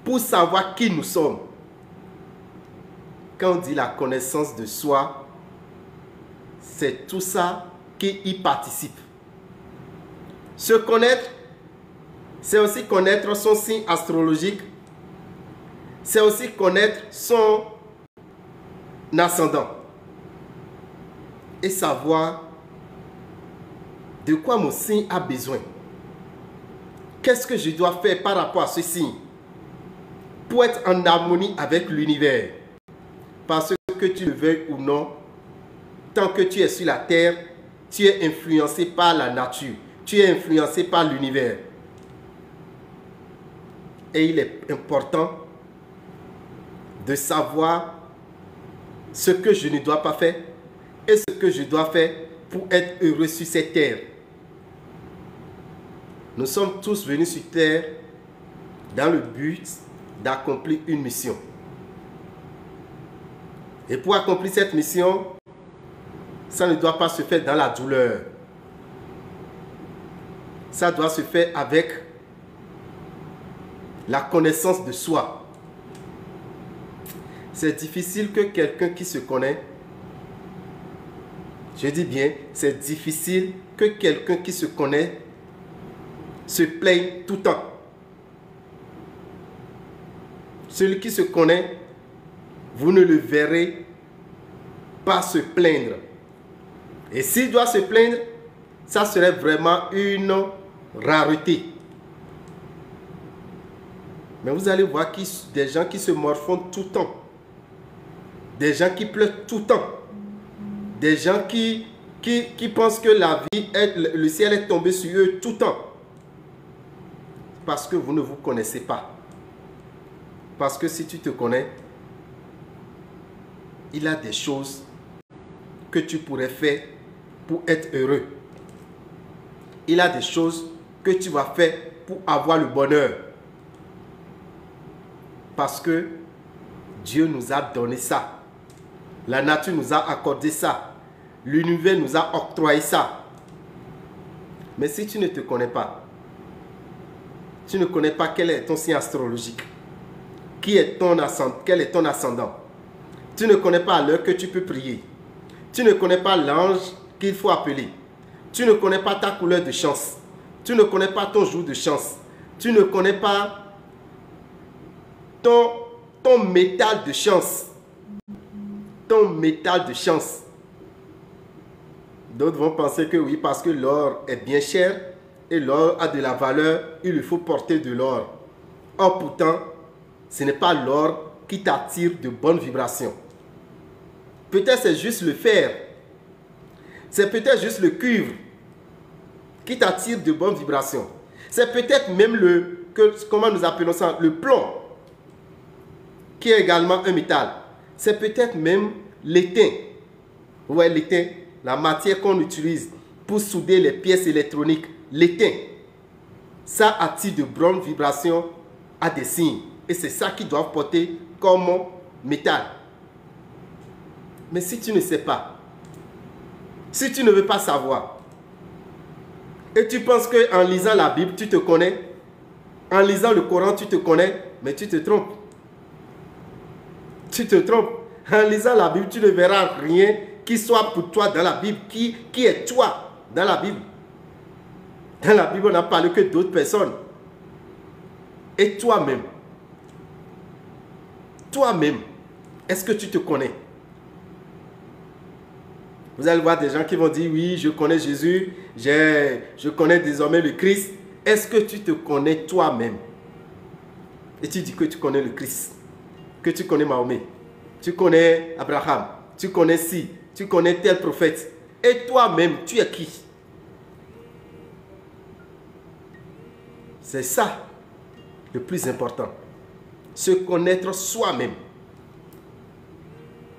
pour savoir qui nous sommes. Quand on dit la connaissance de soi, c'est tout ça qui y participe. Se connaître, c'est aussi connaître son signe astrologique. C'est aussi connaître son ascendant. Et savoir de quoi mon signe a besoin. Qu'est-ce que je dois faire par rapport à ce signe pour être en harmonie avec l'univers. Parce que tu le veuilles ou non, tant que tu es sur la terre, tu es influencé par la nature. Tu es influencé par l'univers. Et il est important de savoir ce que je ne dois pas faire et ce que je dois faire pour être heureux sur cette terre. Nous sommes tous venus sur terre dans le but d'accomplir une mission. Et pour accomplir cette mission, ça ne doit pas se faire dans la douleur. Ça doit se faire avec la connaissance de soi. C'est difficile que quelqu'un qui se connaît, je dis bien, c'est difficile que quelqu'un qui se connaît se plaigne tout le temps. Celui qui se connaît, vous ne le verrez pas se plaindre. Et s'il doit se plaindre, ça serait vraiment une rareté. Mais vous allez voir des gens qui se morfondent tout le temps. Des gens qui pleurent tout le temps. Des gens qui pensent que la vie, le ciel est tombé sur eux tout le temps. Parce que vous ne vous connaissez pas. Parce que si tu te connais, il y a des choses que tu pourrais faire pour être heureux. Il y a des choses que tu vas faire pour avoir le bonheur. Parce que Dieu nous a donné ça. La nature nous a accordé ça. L'univers nous a octroyé ça. Mais si tu ne te connais pas, tu ne connais pas quel est ton signe astrologique, quel est ton ascendant, tu ne connais pas l'heure que tu peux prier, tu ne connais pas l'ange qu'il faut appeler, tu ne connais pas ta couleur de chance, tu ne connais pas ton jour de chance, tu ne connais pas ton métal de chance, ton métal de chance. D'autres vont penser que oui, parce que l'or est bien cher et l'or a de la valeur, il lui faut porter de l'or. Or pourtant, ce n'est pas l'or qui t'attire de bonnes vibrations. Peut-être c'est juste le fer. C'est peut-être juste le cuivre qui t'attire de bonnes vibrations. C'est peut-être même comment nous appelons ça, le plomb, qui est également un métal. C'est peut-être même l'étain. Vous voyez l'étain, la matière qu'on utilise pour souder les pièces électroniques. L'étain, ça attire de bonnes vibrations à des signes. Et c'est ça qu'ils doivent porter comme métal. Mais si tu ne sais pas, si tu ne veux pas savoir, et tu penses qu'en lisant la Bible, tu te connais, en lisant le Coran, tu te connais, mais tu te trompes. Tu te trompes. En lisant la Bible, tu ne verras rien qui soit pour toi dans la Bible. Qui est toi dans la Bible? Dans la Bible, on n'a parlé que d'autres personnes. Et toi-même, est-ce que tu te connais? Vous allez voir des gens qui vont dire, oui, je connais Jésus, je connais désormais le Christ. Est-ce que tu te connais toi-même? Et tu dis que tu connais le Christ, que tu connais Mahomet, tu connais Abraham, tu connais tu connais tel prophète. Et toi-même, tu es qui? C'est ça le plus important. Se connaître soi-même.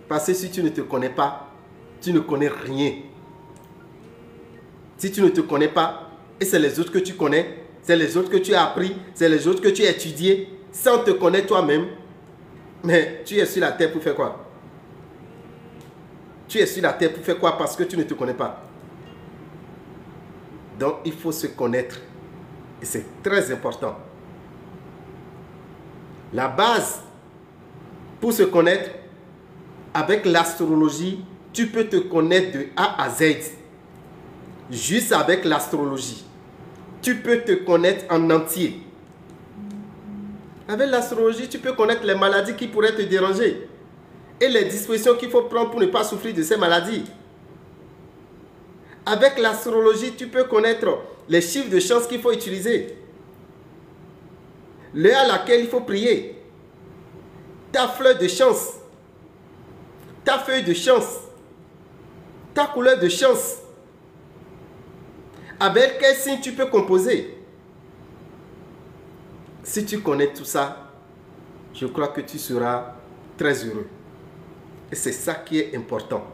Parce que si tu ne te connais pas, tu ne connais rien. Si tu ne te connais pas, et c'est les autres que tu connais, c'est les autres que tu as appris, c'est les autres que tu as étudiés, sans te connaître toi-même, mais tu es sur la terre pour faire quoi? Tu es sur la terre pour faire quoi? Parce que tu ne te connais pas. Donc, il faut se connaître. Et c'est très important. La base pour se connaître, avec l'astrologie, tu peux te connaître de A à Z. Juste avec l'astrologie. Tu peux te connaître en entier. Avec l'astrologie, tu peux connaître les maladies qui pourraient te déranger et les dispositions qu'il faut prendre pour ne pas souffrir de ces maladies. Avec l'astrologie, tu peux connaître les chiffres de chance qu'il faut utiliser, l'heure à laquelle il faut prier, ta fleur de chance, ta feuille de chance, ta couleur de chance. Avec quel signe tu peux composer? Si tu connais tout ça, je crois que tu seras très heureux. Et c'est ça qui est important.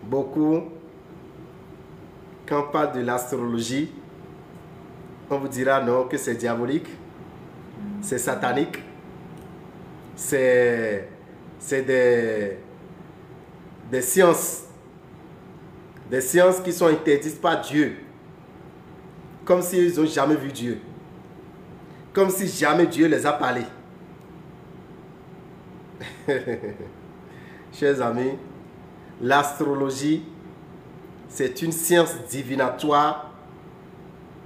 Beaucoup, quand on parle de l'astrologie, on vous dira non, que c'est diabolique, c'est satanique, c'est des sciences qui sont interdites par Dieu. Comme s'ils n'ont jamais vu Dieu. Comme si jamais Dieu les a parlé. Chers amis, l'astrologie, c'est une science divinatoire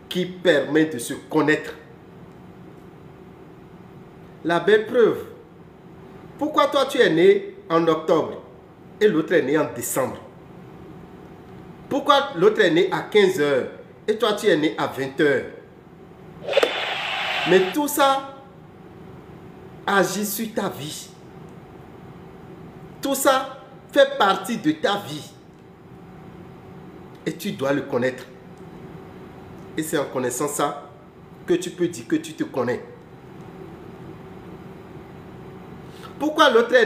qui permet de se connaître. La belle preuve. Pourquoi toi tu es né en octobre et l'autre est né en décembre? Pourquoi l'autre est né à 15 heures et toi tu es né à 20 heures? Mais tout ça agit sur ta vie. Tout ça fait partie de ta vie. Et tu dois le connaître. Et c'est en connaissant ça que tu peux dire que tu te connais. Pourquoi l'autre est né